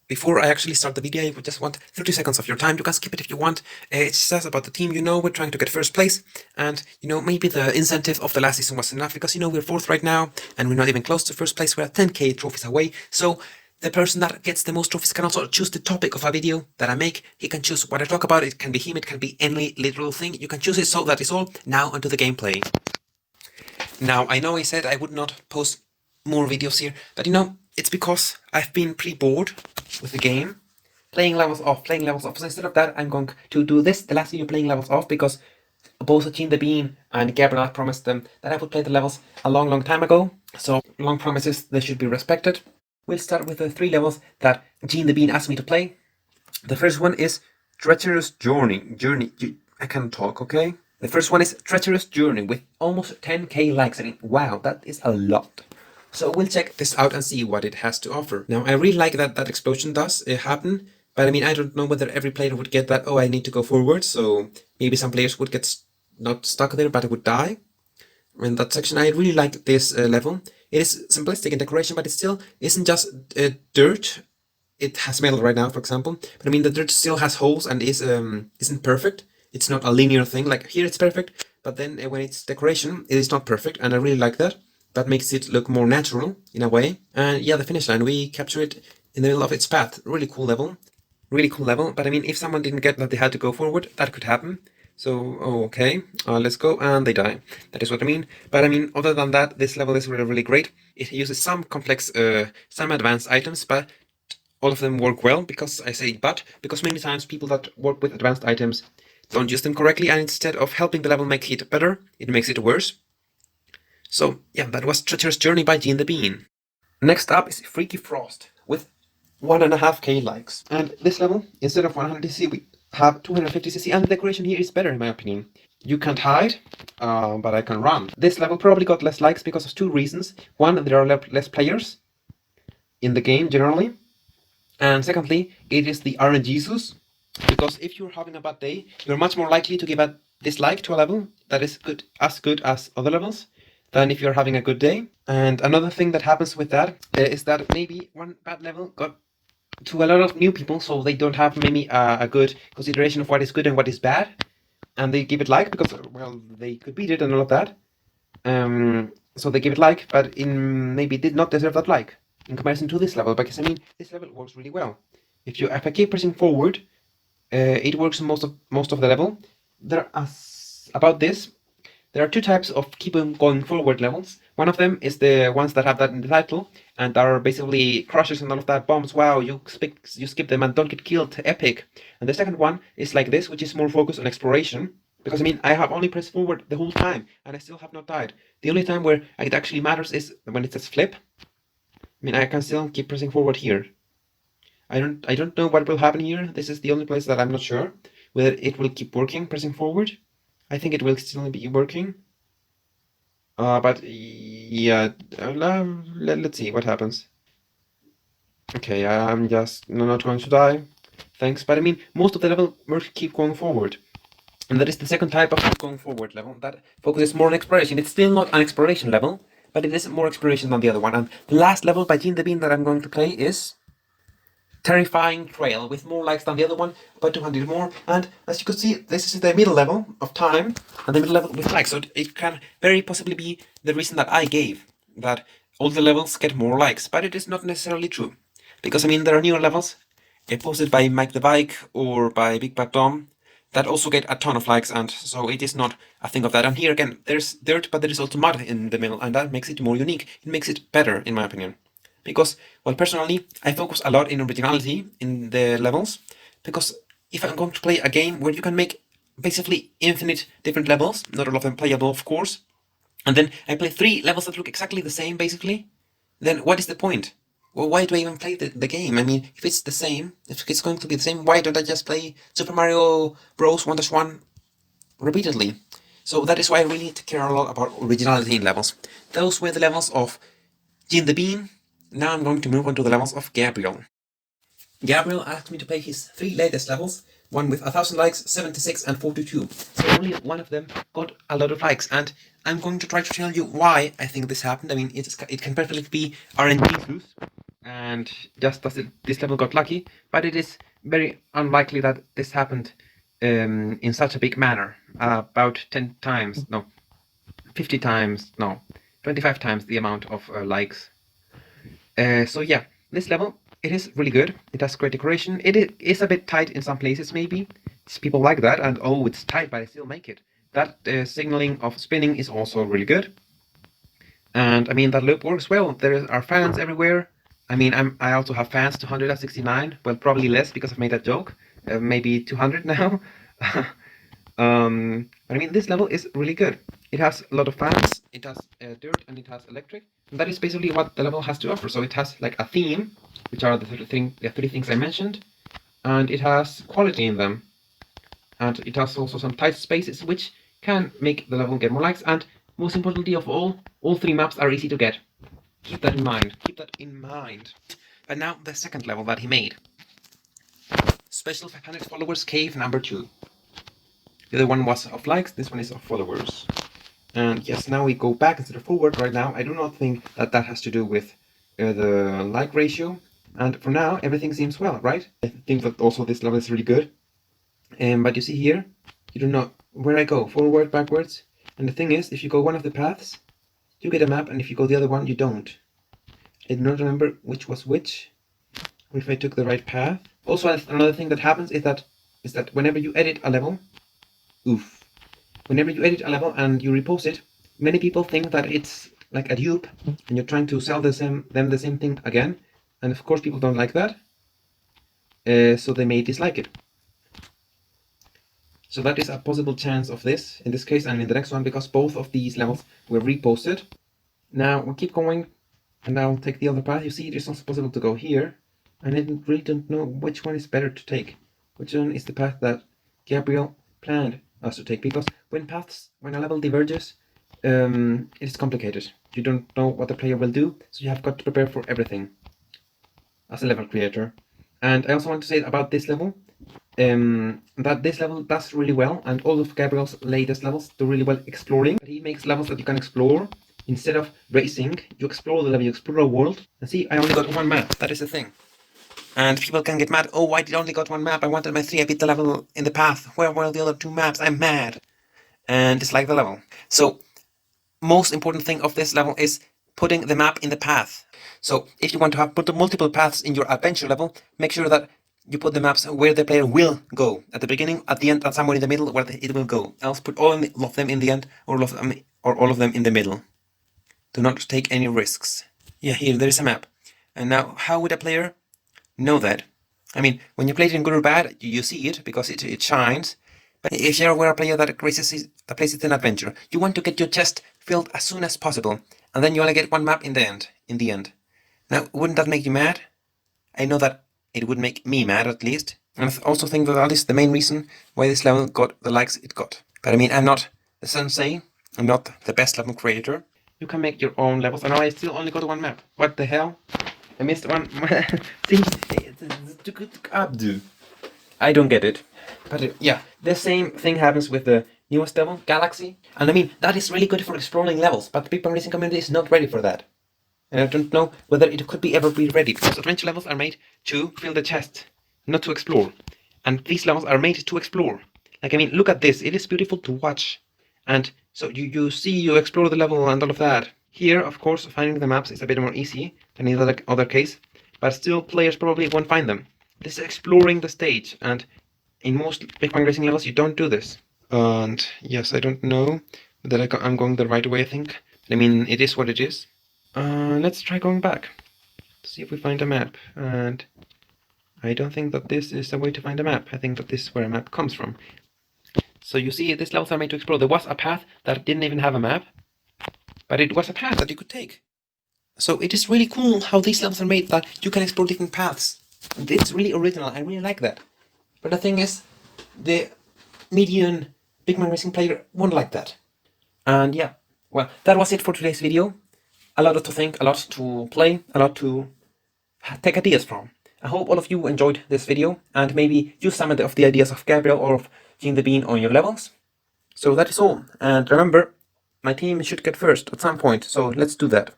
before I actually start the video, I would just want 30 seconds of your time. You can skip it if you want. It's just about the team. We're trying to get first place. And, maybe the incentive of the last season was enough because, we're fourth right now and we're not even close to first place. We're 10k trophies away. So the person that gets the most trophies can also choose the topic of a video that I make. He can choose what I talk about. It can be him. It can be any literal thing. You can choose it. So that is all. Now onto the gameplay. Now, I know I said I would not post more videos here, but it's because I've been pretty bored with the game. Playing levels off. So instead of that, I'm going to do this, the last video playing levels off, because both Gene the Bean and Gabriel promised them that I would play the levels a long time ago. So, long promises, they should be respected. We'll start with the 3 levels that Gene the Bean asked me to play. The first one is Treacherous Journey. I can't talk, okay? The first one is Treacherous Journey with almost 10k likes. I mean, wow, that is a lot. So we'll check this out and see what it has to offer. Now, I really like that explosion does happen, but I mean, I don't know whether every player would get that, oh, I need to go forward, so maybe some players would get not stuck there, but would die. In that section, I really like this level. It is simplistic in decoration, but it still isn't just dirt. It has metal right now, for example, but I mean, the dirt still has holes and isn't perfect. It's not a linear thing, like here it's perfect, but then when it's decoration, it is not perfect, and I really like that. That makes it look more natural, in a way. And yeah, the finish line, we capture it in the middle of its path. Really cool level, but I mean, if someone didn't get that they had to go forward, that could happen. So, okay, let's go, and they die. That is what I mean. But I mean, other than that, this level is really great. It uses some complex, some advanced items, but all of them work well, because I say but, because many times people that work with advanced items don't use them correctly, and instead of helping the level make it better, it makes it worse. So yeah, that was Treacherous Journey by Gene the Bean. Next up is Freaky Frost with 1.5k likes. And this level, instead of 100cc, we have 250cc, and the decoration here is better in my opinion. You can't hide, but I can run. This level probably got less likes because of 2 reasons. One, there are less players in the game generally. And secondly, it is the RNGesus, because if you're having a bad day, you're much more likely to give a dislike to a level that is good as other levels than if you're having a good day. And another thing that happens with that is that maybe one bad level got to a lot of new people, so they don't have maybe a good consideration of what is good and what is bad, and they give it like because, well, they could beat it and all of that. So they give it like, but maybe did not deserve that like in comparison to this level, because I mean, this level works really well. If I keep pressing forward, it works most of the level. About this, there are 2 types of keep on going forward levels. One of them is the ones that have that in the title and are basically crushes and all of that, bombs. Wow, you skip them and don't get killed, epic. And the second one is like this, which is more focused on exploration. Because I mean, I have only pressed forward the whole time and I still have not died. The only time where it actually matters is when it says flip. I mean, I can still keep pressing forward here. I don't know what will happen here. This is the only place that I'm not sure whether it will keep working, pressing forward. I think it will still be working. But yeah, let's see what happens. Okay, I'm just not going to die. Thanks. But I mean, most of the level will keep going forward. And that is the second type of keep going forward level that focuses more on exploration. It's still not an exploration level, but it is more exploration than the other one. And the last level by Gene the Bean that I'm going to play is Terrifying Trail, with more likes than the other one, about 200 more. And as you can see, this is the middle level of time and the middle level with likes. So it can very possibly be the reason that I gave, that all the levels get more likes. But it is not necessarily true, because I mean, there are newer levels posted by Mike the Bike or by Big Bad Dom that also get a ton of likes, and so it is not a thing of that. And here again, there's dirt, but there is also mud in the middle, and that makes it more unique. It makes it better, in my opinion. Because, well, personally, I focus a lot in originality in the levels, because if I'm going to play a game where you can make basically infinite different levels, not all of them playable, of course, and then I play 3 levels that look exactly the same, basically, then what is the point? Well, why do I even play the game? I mean, if it's the same, if it's going to be the same, why don't I just play Super Mario Bros. 1-1 repeatedly? So that is why I really need to care a lot about originality in levels. Those were the levels of Gene the Bean. Now I'm going to move on to the levels of Gabriel. Gabriel asked me to play his 3 latest levels, one with 1,000 likes, 76 and 42. So only one of them got a lot of likes, and I'm going to try to tell you why I think this happened. I mean, it can perfectly be RNG and just as this level got lucky, but it is very unlikely that this happened in such a big manner. About 10 times, no, 50 times, no, 25 times the amount of likes. So yeah, this level, it is really good. It has great decoration. It is a bit tight in some places, maybe. People like that, and oh, it's tight, but I still make it. That signaling of spinning is also really good. And I mean, that loop works well. There are fans everywhere. I mean, I also have fans 269. Well, probably less because I've made that joke. Maybe 200 now. But I mean, this level is really good. It has a lot of fans, it has dirt, and it has electric. And that is basically what the level has to offer. So it has like a theme, which are the three things I mentioned, and it has quality in them. And it has also some tight spaces, which can make the level get more likes. And most importantly of all three maps are easy to get. Keep that in mind. Keep that in mind. But now the second level that he made. Special 500 followers cave number 2. The other one was of likes, this one is of followers. And yes, now we go back instead of forward right now. I do not think that that has to do with the like ratio. And for now, everything seems well, right? I think that also this level is really good. But you see here, you don't know where I go, forward, backwards. And the thing is, if you go one of the paths, you get a map, and if you go the other one, you don't. I do not remember which was which, or if I took the right path. Also, another thing that happens is that whenever you edit a level, whenever you edit a level and you repost it, many people think that it's like a dupe, and you're trying to sell them the same thing again. And of course, people don't like that, so they may dislike it. So that is a possible chance of this, in this case and in the next one, because both of these levels were reposted. Now we'll keep going, and I'll take the other path. You see, it is also possible to go here, and I really don't know which one is better to take. Which one is the path that Gabriel planned us to take? Because when a level diverges, it is complicated. You don't know what the player will do, so you have got to prepare for everything as a level creator. And I also want to say about this level, that this level does really well, and all of Gabriel's latest levels do really well exploring. He makes levels that you can explore. Instead of racing, you explore the level, you explore a world. And see, I only got one map, that is the thing. And people can get mad, oh, I only got one map, I wanted my 3, I beat the level in the path. Where were the other 2 maps? I'm mad. And dislike the level. So, most important thing of this level is putting the map in the path. So, if you want to have multiple paths in your adventure level, make sure that you put the maps where the player will go. At the beginning, at the end, and somewhere in the middle where it will go. Else put all of them in the end, or all of them in the middle. Do not take any risks. Yeah, here, there is a map. And now, how would a player know that? I mean, when you play it in good or bad, you see it, because it shines. But if you're a player that plays it in adventure, you want to get your chest filled as soon as possible. And then you only get one map in the end. Now, wouldn't that make you mad? I know that it would make me mad, at least. And I also think that is the main reason why this level got the likes it got. But I mean, I'm not the sensei. I'm not the best level creator. You can make your own levels. And now I still only got one map. What the hell? I missed one. See, I don't get it. But yeah, the same thing happens with the newest level, Galaxy. And I mean, that is really good for exploring levels, but the Big Bang Racing community is not ready for that. And I don't know whether it could ever be ready, because adventure levels are made to fill the chest, not to explore. And these levels are made to explore. Like, I mean, look at this. It is beautiful to watch. And so you explore the level and all of that. Here, of course, finding the maps is a bit more easy than in the other case, but still players probably won't find them. This is exploring the stage, and in most Big Bang Racing levels you don't do this. And yes, I don't know that I'm going the right way, I think. I mean, it is what it is. Let's try going back to see if we find a map. And I don't think that this is a way to find a map. I think that this is where a map comes from. So you see, these levels are made to explore. There was a path that didn't even have a map, but it was a path that you could take. So it is really cool how these levels are made, that you can explore different paths. And it's really original. I really like that. But the thing is, the median Big Bang Racing player won't like that. And yeah, well, that was it for today's video. A lot to think, a lot to play, a lot to take ideas from. I hope all of you enjoyed this video, and maybe use some of the ideas of Gabriel or of Gene the Bean on your levels. So that is all. And remember, my team should get first at some point, so let's do that.